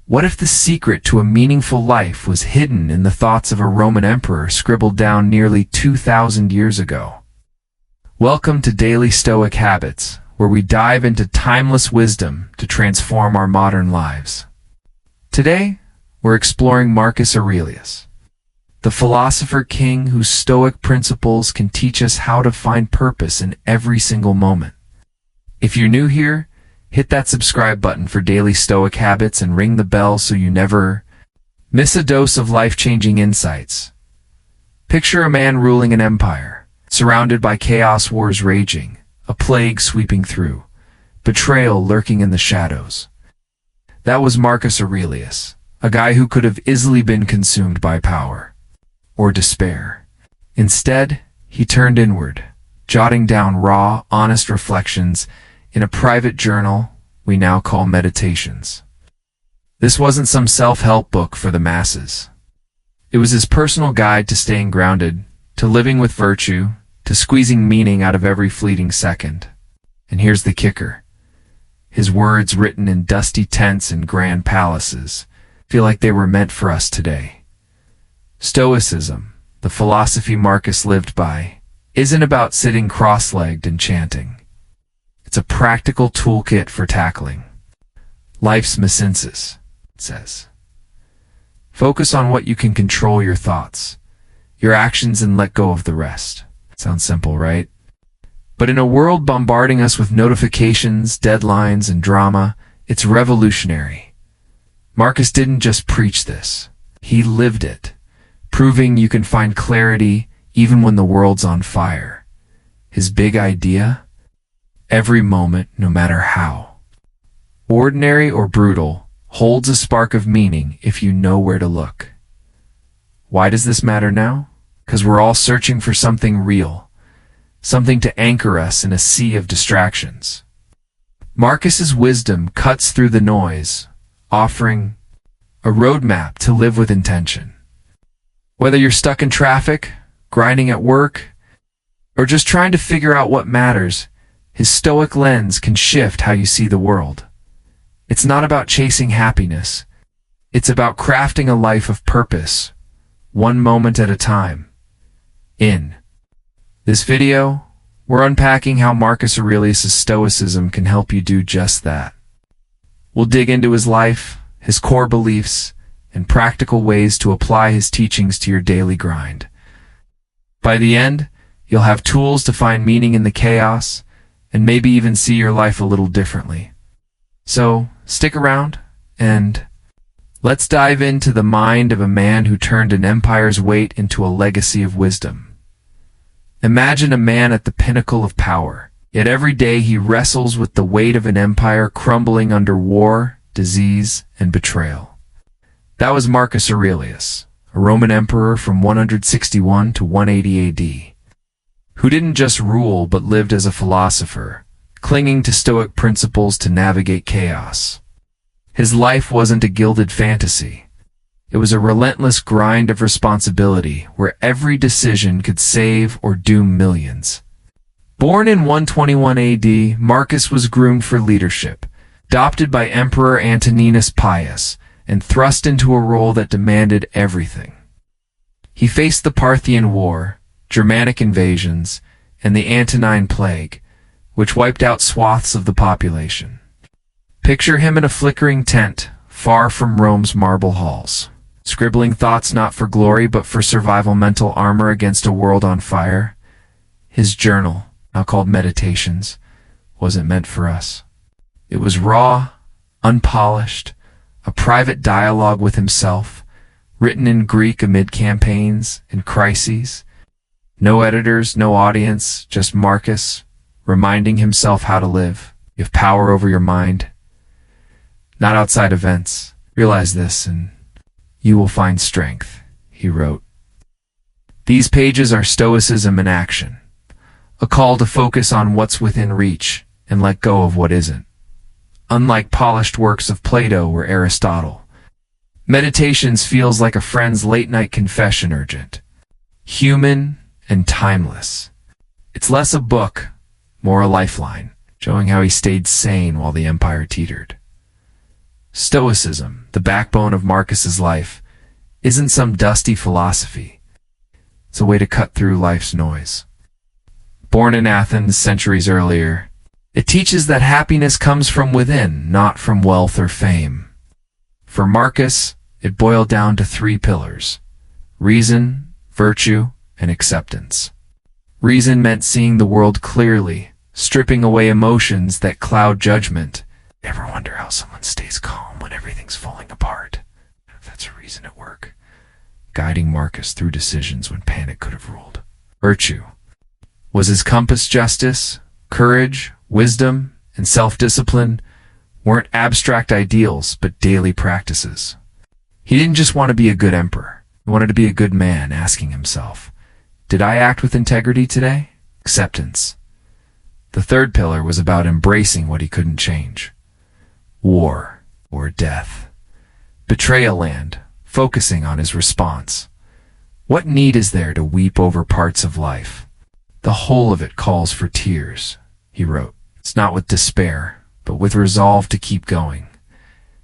What if the secret to a meaningful life was hidden in the thoughts of a Roman emperor scribbled down nearly 2,000 years ago? Welcome to Daily Stoic Habits, where we dive into timeless wisdom to transform our modern lives. Today, we're exploring Marcus Aurelius, the philosopher king whose Stoic principles can teach us how to find purpose in every single moment. If you're new here, hit that subscribe button for daily Stoic habits and ring the bell so you never miss a dose of life-changing insights. Picture a man ruling an empire, surrounded by chaos, wars raging, a plague sweeping through, betrayal lurking in the shadows. That was Marcus Aurelius, a guy who could have easily been consumed by power or despair. Instead, he turned inward, jotting down raw, honest reflections in a private journal we now call Meditations. This wasn't some self-help book for the masses. It was his personal guide to staying grounded, to living with virtue, to squeezing meaning out of every fleeting second. And here's the kicker. His words, written in dusty tents and grand palaces, feel like they were meant for us today. Stoicism, the philosophy Marcus lived by, isn't about sitting cross-legged and chanting. It's a practical toolkit for tackling life's messiness, it says. Focus on what you can control: your thoughts, your actions, and let go of the rest. Sounds simple, right? But in a world bombarding us with notifications, deadlines, and drama, it's revolutionary. Marcus didn't just preach this. He lived it, proving you can find clarity even when the world's on fire. His big idea: every moment, no matter how ordinary or brutal, holds a spark of meaning if you know where to look. Why does this matter now? Because we're all searching for something real, something to anchor us in a sea of distractions. Marcus's wisdom cuts through the noise, offering a roadmap to live with intention. Whether you're stuck in traffic, grinding at work, or just trying to figure out what matters, his Stoic lens can shift how you see the world. It's not about chasing happiness. It's about crafting a life of purpose, one moment at a time. In this video, we're unpacking how Marcus Aurelius' Stoicism can help you do just that. We'll dig into his life, his core beliefs, and practical ways to apply his teachings to your daily grind. By the end, you'll have tools to find meaning in the chaos, and maybe even see your life a little differently. So, stick around, and let's dive into the mind of a man who turned an empire's weight into a legacy of wisdom. Imagine a man at the pinnacle of power, yet every day he wrestles with the weight of an empire crumbling under war, disease, and betrayal. That was Marcus Aurelius, a Roman emperor from 161 to 180 AD. Who didn't just rule but lived as a philosopher, clinging to Stoic principles to navigate chaos. His life wasn't a gilded fantasy. It was a relentless grind of responsibility where every decision could save or doom millions. Born in 121 AD, Marcus was groomed for leadership, adopted by Emperor Antoninus Pius, and thrust into a role that demanded everything. He faced the Parthian War, Germanic invasions, and the Antonine Plague, which wiped out swaths of the population. Picture him in a flickering tent, far from Rome's marble halls, scribbling thoughts not for glory but for survival, mental armor against a world on fire. His journal, now called Meditations, wasn't meant for us. It was raw, unpolished, a private dialogue with himself, written in Greek amid campaigns and crises. No editors, no audience, just Marcus, reminding himself how to live. You have power over your mind, not outside events. Realize this, and you will find strength, he wrote. These pages are Stoicism in action, a call to focus on what's within reach and let go of what isn't. Unlike polished works of Plato or Aristotle, Meditations feels like a friend's late-night confession, urgent, human, and timeless. It's less a book, more a lifeline, showing how he stayed sane while the empire teetered. Stoicism, the backbone of Marcus's life, isn't some dusty philosophy. It's a way to cut through life's noise. Born in Athens centuries earlier, it teaches that happiness comes from within, not from wealth or fame. For Marcus, it boiled down to three pillars: reason, virtue, and acceptance. Reason meant seeing the world clearly, stripping away emotions that cloud judgment. Ever wonder how someone stays calm when everything's falling apart? That's a reason at work, guiding Marcus through decisions when panic could have ruled. Virtue was his compass. Justice, courage, wisdom, and self-discipline weren't abstract ideals, but daily practices. He didn't just want to be a good emperor. He wanted to be a good man, asking himself, did I act with integrity today? Acceptance. The third pillar was about embracing what he couldn't change. War or death. Betrayal land, focusing on his response. What need is there to weep over parts of life? The whole of it calls for tears, he wrote. It's not with despair, but with resolve to keep going.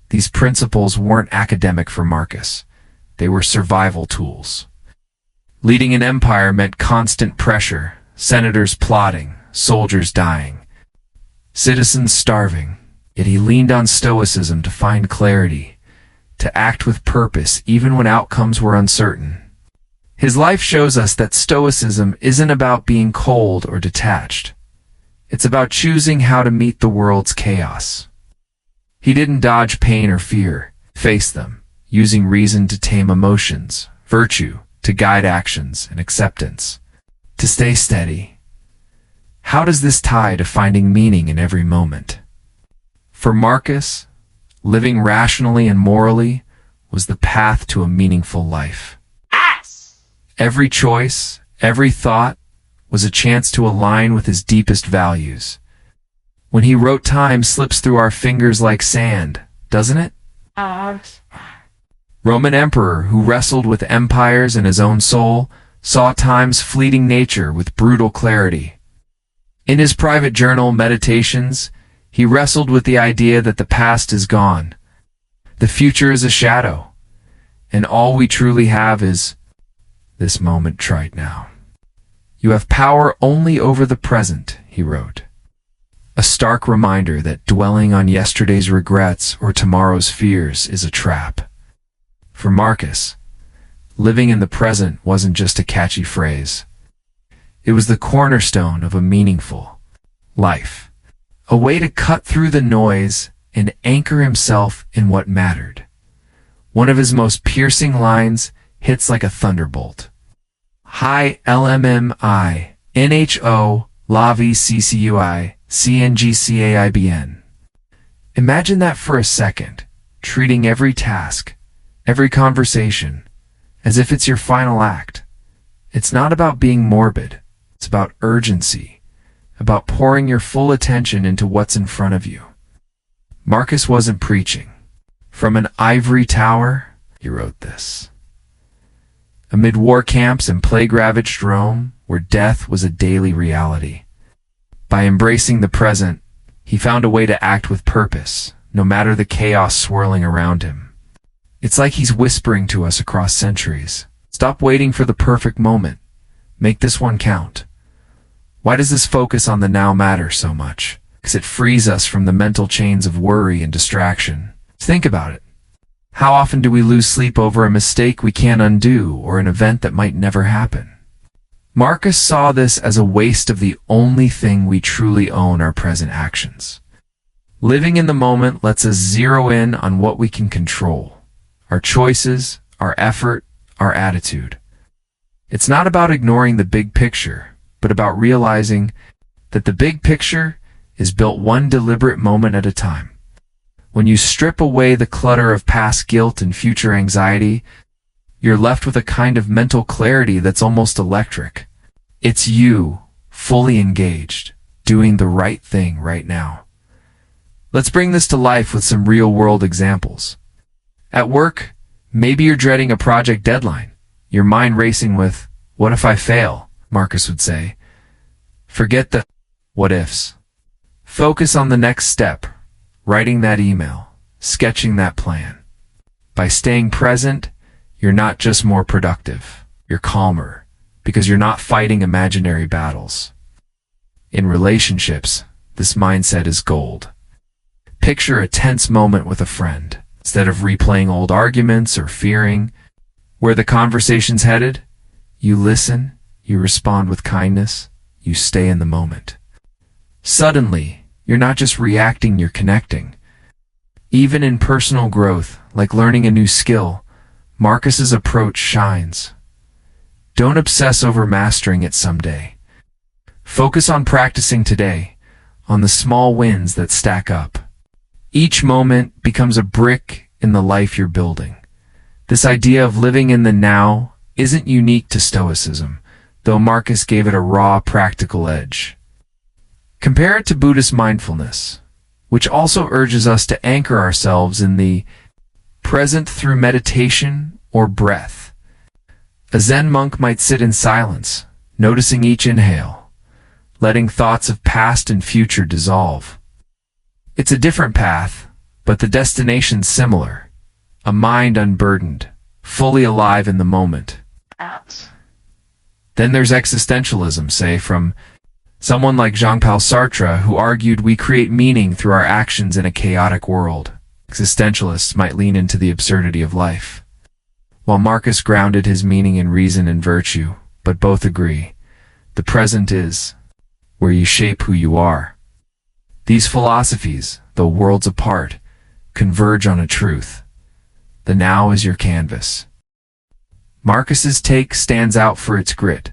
These principles weren't academic for Marcus. They were survival tools. Leading an empire meant constant pressure, senators plotting, soldiers dying, citizens starving. Yet he leaned on Stoicism to find clarity, to act with purpose even when outcomes were uncertain. His life shows us that Stoicism isn't about being cold or detached. It's about choosing how to meet the world's chaos. He didn't dodge pain or fear, face them, using reason to tame emotions, virtue to guide actions, and acceptance to stay steady. How does this tie to finding meaning in every moment? For Marcus, living rationally and morally was the path to a meaningful life. Every choice, every thought was a chance to align with his deepest values. When he wrote, time slips through our fingers like sand, doesn't it? Roman emperor who wrestled with empires and his own soul saw time's fleeting nature with brutal clarity. In his private journal, Meditations, he wrestled with the idea that the past is gone. The future is a shadow, and all we truly have is this moment right now. You have power only over the present, he wrote. A stark reminder that dwelling on yesterday's regrets or tomorrow's fears is a trap. For Marcus, living in the present wasn't just a catchy phrase. It was the cornerstone of a meaningful life, a way to cut through the noise and anchor himself in what mattered. One of his most piercing lines hits like a thunderbolt. Hi LMMI, NHO, LAVI CCUI, CNGCAIBN. Imagine that for a second, treating every task, every conversation, as if it's your final act. It's not about being morbid. It's about urgency, about pouring your full attention into what's in front of you. Marcus wasn't preaching. From an ivory tower, he wrote this. Amid war camps and plague-ravaged Rome, where death was a daily reality. By embracing the present, he found a way to act with purpose, no matter the chaos swirling around him. It's like he's whispering to us across centuries. Stop waiting for the perfect moment. Make this one count. Why does this focus on the now matter so much? Because it frees us from the mental chains of worry and distraction. Think about it. How often do we lose sleep over a mistake we can't undo or an event that might never happen? Marcus saw this as a waste of the only thing we truly own, our present actions. Living in the moment lets us zero in on what we can control. Our choices, our effort, our attitude. It's not about ignoring the big picture, but about realizing that the big picture is built one deliberate moment at a time. When you strip away the clutter of past guilt and future anxiety, you're left with a kind of mental clarity that's almost electric. It's you, fully engaged, doing the right thing right now. Let's bring this to life with some real-world examples. At work, maybe you're dreading a project deadline. Your mind racing with, what if I fail? Marcus would say. Forget the what ifs. Focus on the next step, writing that email, sketching that plan. By staying present, you're not just more productive, you're calmer, because you're not fighting imaginary battles. In relationships, this mindset is gold. Picture a tense moment with a friend. Instead of replaying old arguments or fearing where the conversation's headed, you listen, you respond with kindness, you stay in the moment. Suddenly, you're not just reacting, you're connecting. Even in personal growth, like learning a new skill, Marcus's approach shines. Don't obsess over mastering it someday. Focus on practicing today, on the small wins that stack up. Each moment becomes a brick in the life you're building. This idea of living in the now isn't unique to Stoicism, though Marcus gave it a raw, practical edge. Compare it to Buddhist mindfulness, which also urges us to anchor ourselves in the present through meditation or breath. A Zen monk might sit in silence, noticing each inhale, letting thoughts of past and future dissolve. It's a different path, but the destination's similar. A mind unburdened, fully alive in the moment. Then there's existentialism, say, from someone like Jean-Paul Sartre, who argued we create meaning through our actions in a chaotic world. Existentialists might lean into the absurdity of life, while Marcus grounded his meaning in reason and virtue, but both agree, the present is where you shape who you are. These philosophies, though worlds apart, converge on a truth. The now is your canvas. Marcus's take stands out for its grit.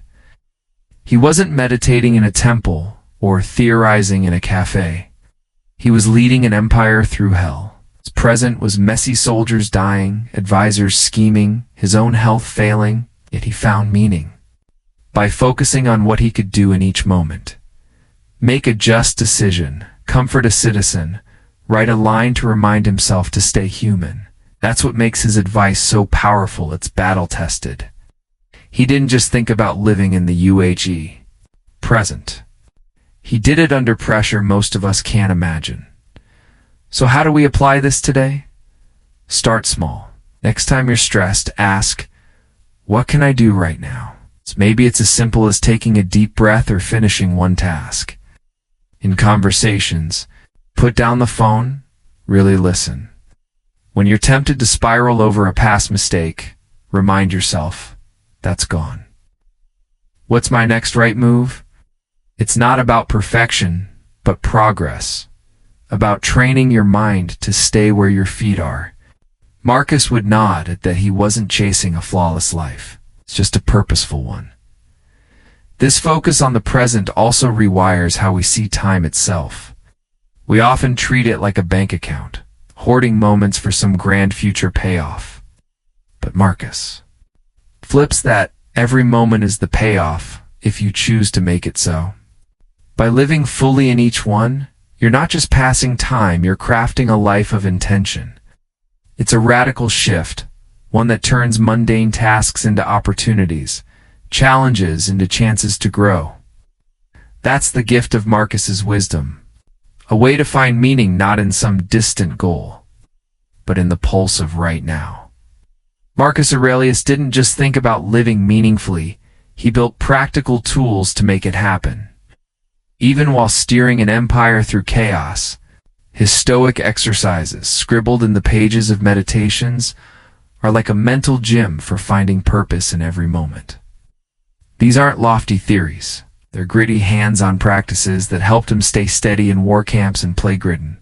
He wasn't meditating in a temple or theorizing in a cafe. He was leading an empire through hell. His present was messy soldiers dying, advisors scheming, his own health failing, yet he found meaning by focusing on what he could do in each moment. Make a just decision, comfort a citizen, write a line to remind himself to stay human. That's what makes his advice so powerful, it's battle-tested. He didn't just think about living in the present. He did it under pressure most of us can't imagine. So how do we apply this today? Start small. Next time you're stressed, ask, what can I do right now? Maybe it's as simple as taking a deep breath or finishing one task. In conversations, put down the phone, really listen. When you're tempted to spiral over a past mistake, remind yourself, that's gone. What's my next right move? It's not about perfection, but progress. About training your mind to stay where your feet are. Marcus would nod at that he wasn't chasing a flawless life. It's just a purposeful one. This focus on the present also rewires how we see time itself. We often treat it like a bank account, hoarding moments for some grand future payoff. But Marcus flips that every moment is the payoff if you choose to make it so. By living fully in each one, you're not just passing time, you're crafting a life of intention. It's a radical shift, one that turns mundane tasks into opportunities, challenges into chances to grow. That's the gift of Marcus's wisdom, a way to find meaning not in some distant goal, but in the pulse of right now. Marcus Aurelius didn't just think about living meaningfully, he built practical tools to make it happen. Even while steering an empire through chaos, his Stoic exercises, scribbled in the pages of meditations, are like a mental gym for finding purpose in every moment. These aren't lofty theories. They're gritty, hands-on practices that helped him stay steady in war camps and plague-ridden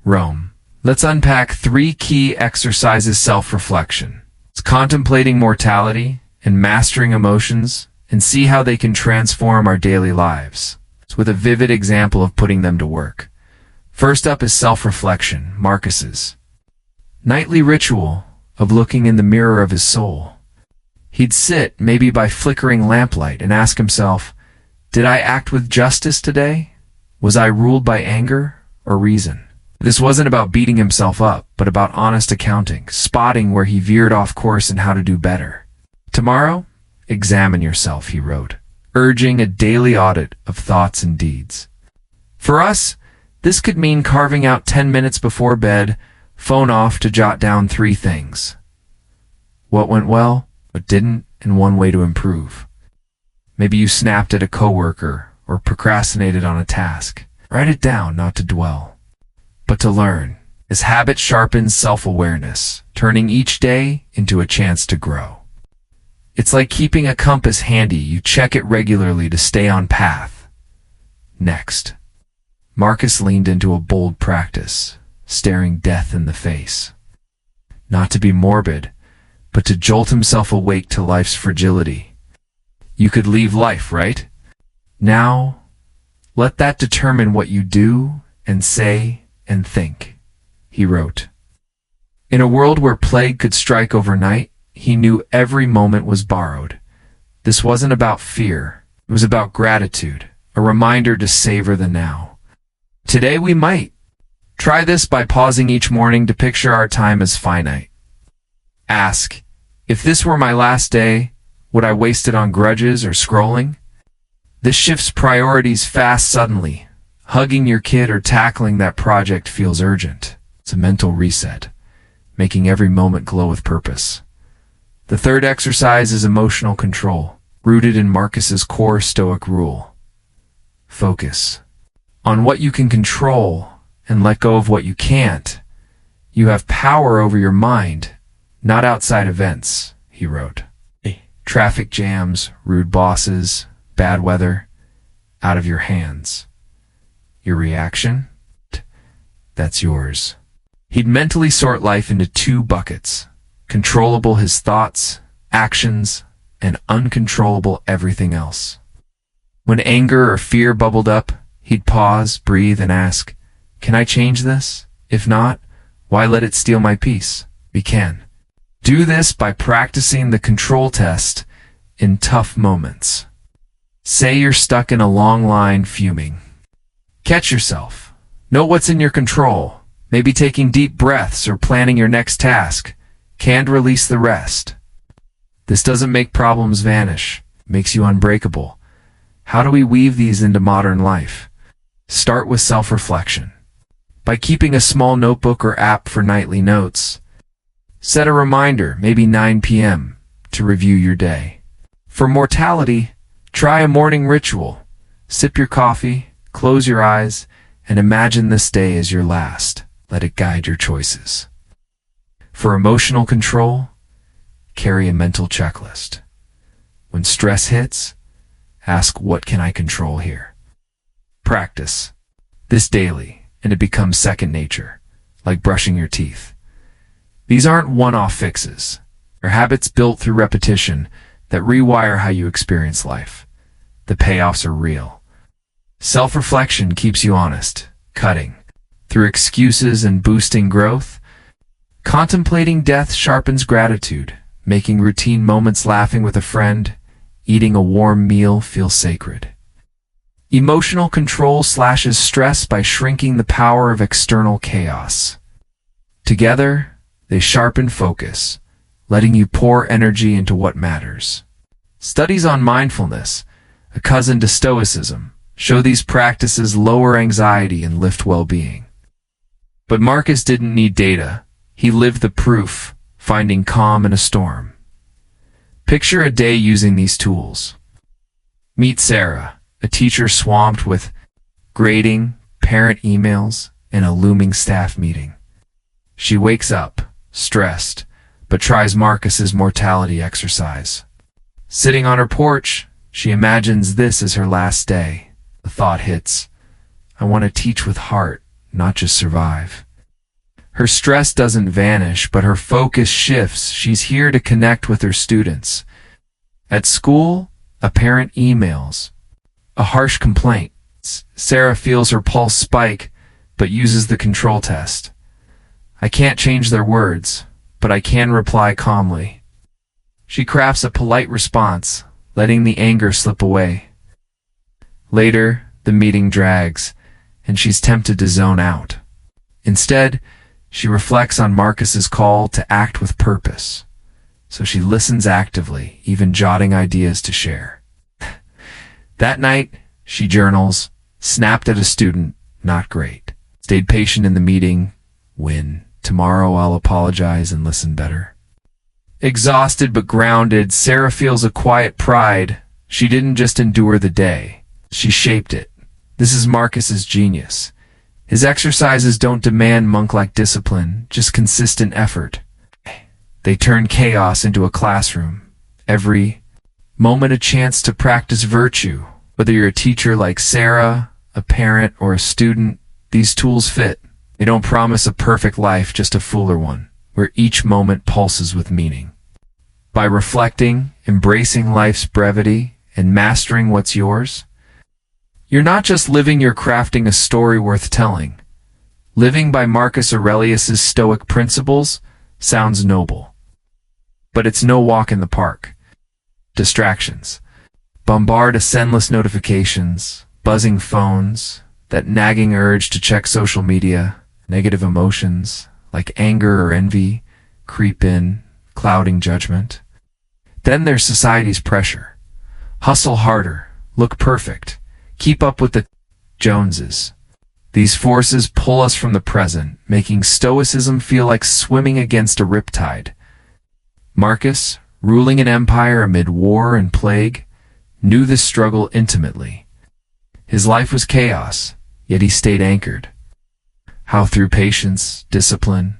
Rome. Let's unpack 3 key exercises: self-reflection. It's contemplating mortality and mastering emotions, and see how they can transform our daily lives. With a vivid example of putting them to work. First up is self-reflection, Marcus's nightly ritual of looking in the mirror of his soul. He'd sit, maybe by flickering lamplight, and ask himself, did I act with justice today? Was I ruled by anger or reason? This wasn't about beating himself up, but about honest accounting, spotting where he veered off course and how to do better. Tomorrow, examine yourself, he wrote, urging a daily audit of thoughts and deeds. For us, this could mean carving out 10 minutes before bed, Phone off to jot down 3 things. What went well, what didn't, and 1 way to improve. Maybe you snapped at a coworker or procrastinated on a task. Write it down, not to dwell, but to learn. As habit sharpens self-awareness, turning each day into a chance to grow. It's like keeping a compass handy. You check it regularly to stay on path. Next, Marcus leaned into a bold practice, staring death in the face. Not to be morbid, but to jolt himself awake to life's fragility. You could leave life, right? Now, let that determine what you do and say and think, he wrote. In a world where plague could strike overnight, he knew every moment was borrowed. This wasn't about fear. It was about gratitude, a reminder to savor the now. Today we might try this by pausing each morning to picture our time as finite. Ask, if this were my last day, would I waste it on grudges or scrolling? This shifts priorities fast suddenly. Hugging your kid or tackling that project feels urgent. It's a mental reset, making every moment glow with purpose. The third exercise is emotional control, rooted in Marcus's core Stoic rule. Focus on what you can control and let go of what you can't. You have power over your mind, not outside events, he wrote. Traffic jams, rude bosses, bad weather, out of your hands. Your reaction? That's yours. He'd mentally sort life into 2 buckets. Controllable his thoughts, actions, and uncontrollable everything else. When anger or fear bubbled up, he'd pause, breathe, and ask, can I change this? If not, why let it steal my peace? We can. Do this by practicing the control test in tough moments. Say you're stuck in a long line fuming. Catch yourself. Know what's in your control. Maybe taking deep breaths or planning your next task. Can't release the rest. This doesn't make problems vanish. It makes you unbreakable. How do we weave these into modern life? Start with self-reflection. By keeping a small notebook or app for nightly notes. Set a reminder, maybe 9 p.m., to review your day. For mortality, try a morning ritual. Sip your coffee, close your eyes, and imagine this day as your last. Let it guide your choices. For emotional control, carry a mental checklist. When stress hits, ask, what can I control here? Practice this daily, and it becomes second nature, like brushing your teeth. These aren't one-off fixes. They're habits built through repetition that rewire how you experience life. The payoffs are real. Self-reflection keeps you honest, cutting through excuses and boosting growth. Contemplating death sharpens gratitude, making routine moments, laughing with a friend, eating a warm meal feel sacred. Emotional control slashes stress by shrinking the power of external chaos. Together, they sharpen focus, letting you pour energy into what matters. Studies on mindfulness, a cousin to Stoicism, show these practices lower anxiety and lift well-being. But Marcus didn't need data. He lived the proof, finding calm in a storm. Picture a day using these tools. Meet Sarah, a teacher swamped with grading, parent emails, and a looming staff meeting. She wakes up, stressed, but tries Marcus's mortality exercise. Sitting on her porch, she imagines this as her last day. The thought hits, I want to teach with heart, not just survive. Her stress doesn't vanish, but her focus shifts. She's here to connect with her students. At school, a parent emails a harsh complaint. Sarah feels her pulse spike, but uses the control test. I can't change their words, but I can reply calmly. She crafts a polite response, letting the anger slip away. Later, the meeting drags, and she's tempted to zone out. Instead, she reflects on Marcus's call to act with purpose. So she listens actively, even jotting ideas to share. That night, she journals, snapped at a student, not great. Stayed patient in the meeting, win. Tomorrow I'll apologize and listen better. Exhausted but grounded, Sarah feels a quiet pride. She didn't just endure the day, she shaped it. This is Marcus's genius. His exercises don't demand monk-like discipline, just consistent effort. They turn chaos into a classroom. Every moment a chance to practice virtue. Whether you're a teacher like Sarah, a parent, or a student, these tools fit. They don't promise a perfect life, just a fuller one, where each moment pulses with meaning. By reflecting, embracing life's brevity, and mastering what's yours, you're not just living, you're crafting a story worth telling. Living by Marcus Aurelius's Stoic principles sounds noble, but it's no walk in the park. Distractions bombard us, endless notifications, buzzing phones, that nagging urge to check social media, negative emotions like anger or envy creep in, clouding judgment. Then there's society's pressure. Hustle harder, look perfect, keep up with the Joneses. These forces pull us from the present, making Stoicism feel like swimming against a riptide. Marcus, ruling an empire amid war and plague, knew this struggle intimately. His life was chaos, yet he stayed anchored. How through patience, discipline,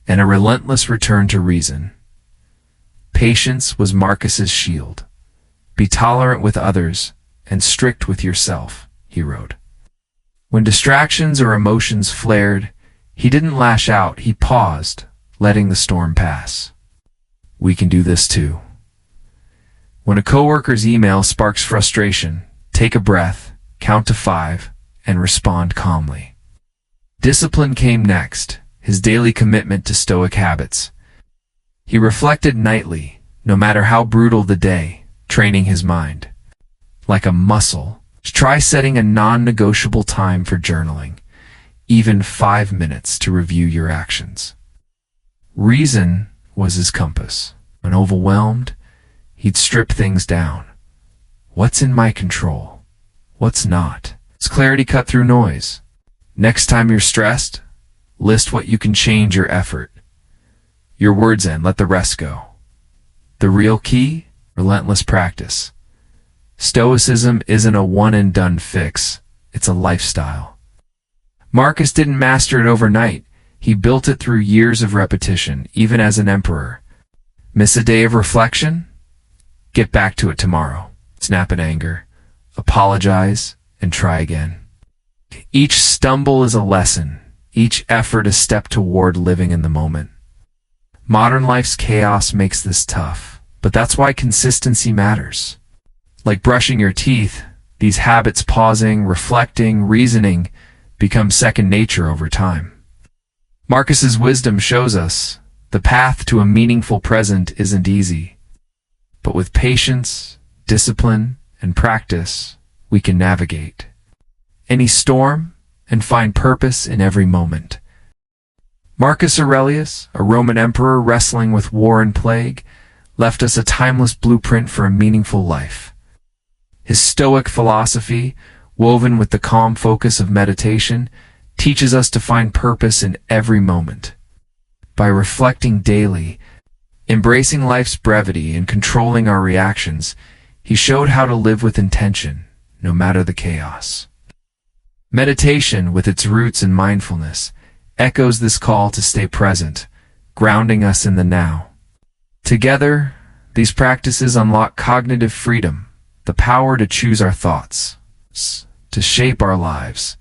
and a relentless return to reason. Patience was Marcus's shield. Be tolerant with others and strict with yourself, he wrote. When distractions or emotions flared, he didn't lash out, he paused, letting the storm pass. We can do this too. When a coworker's email sparks frustration, take a breath, count to 5, and respond calmly. Discipline came next, his daily commitment to Stoic habits. He reflected nightly, no matter how brutal the day, training his mind. Like a muscle, try setting a non-negotiable time for journaling, even 5 minutes to review your actions. Reason was his compass. When overwhelmed, he'd strip things down. What's in my control? What's not? His clarity cut through noise. Next time you're stressed, list what you can change your effort. Your words in, let the rest go. The real key? Relentless practice. Stoicism isn't a one-and-done fix, it's a lifestyle. Marcus didn't master it overnight. He built it through years of repetition, even as an emperor. Miss a day of reflection? Get back to it tomorrow. Snap in anger, apologize, and try again. Each stumble is a lesson, each effort a step toward living in the moment. Modern life's chaos makes this tough, but that's why consistency matters. Like brushing your teeth, these habits, pausing, reflecting, reasoning, become second nature over time. Marcus's wisdom shows us the path to a meaningful present isn't easy, but with patience, discipline, and practice, we can navigate any storm and find purpose in every moment. Marcus Aurelius, a Roman emperor wrestling with war and plague, left us a timeless blueprint for a meaningful life. His Stoic philosophy, woven with the calm focus of meditation, teaches us to find purpose in every moment. By reflecting daily, embracing life's brevity, and controlling our reactions, he showed how to live with intention, no matter the chaos. Meditation, with its roots in mindfulness, echoes this call to stay present, grounding us in the now. Together, these practices unlock cognitive freedom, the power to choose our thoughts, to shape our lives,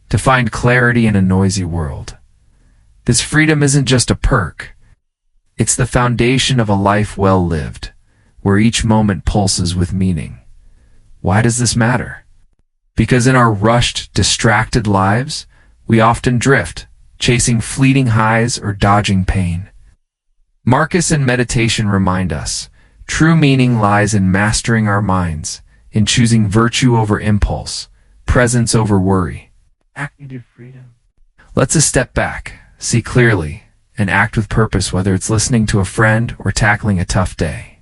to find clarity in a noisy world. This freedom isn't just a perk. It's the foundation of a life well lived, where each moment pulses with meaning. Why does this matter? Because in our rushed, distracted lives, we often drift, chasing fleeting highs or dodging pain. Marcus and meditation remind us, true meaning lies in mastering our minds, in choosing virtue over impulse, presence over worry. Active freedom. Let's step back, see clearly, and act with purpose, whether it's listening to a friend or tackling a tough day.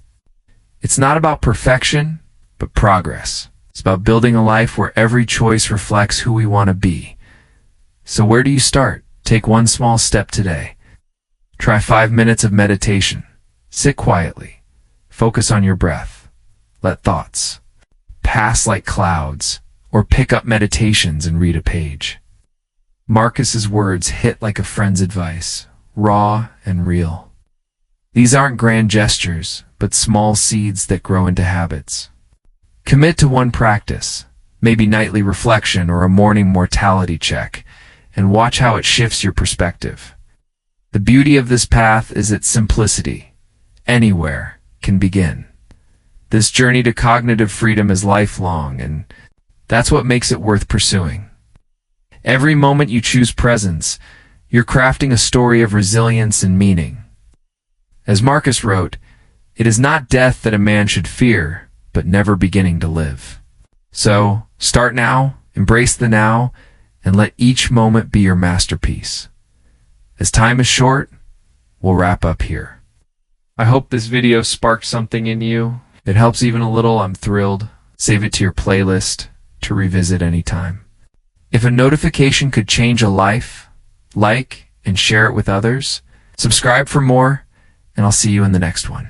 It's not about perfection, but progress. It's about building a life where every choice reflects who we want to be. So where do you start? Take one small step today. Try 5 minutes of meditation. Sit quietly. Focus on your breath. Let thoughts pass like clouds, or pick up meditations and read a page. Marcus's words hit like a friend's advice, raw and real. These aren't grand gestures, but small seeds that grow into habits. Commit to one practice, maybe nightly reflection or a morning mortality check, and watch how it shifts your perspective. The beauty of this path is its simplicity. Anywhere can begin. This journey to cognitive freedom is lifelong, and that's what makes it worth pursuing. Every moment you choose presence, you're crafting a story of resilience and meaning. As Marcus wrote, "It is not death that a man should fear, but never beginning to live." So, start now, embrace the now, and let each moment be your masterpiece. As time is short, we'll wrap up here. I hope this video sparked something in you. If it helps even a little, I'm thrilled. Save it to your playlist to revisit anytime. If a notification could change a life, like and share it with others. Subscribe for more, and I'll see you in the next one.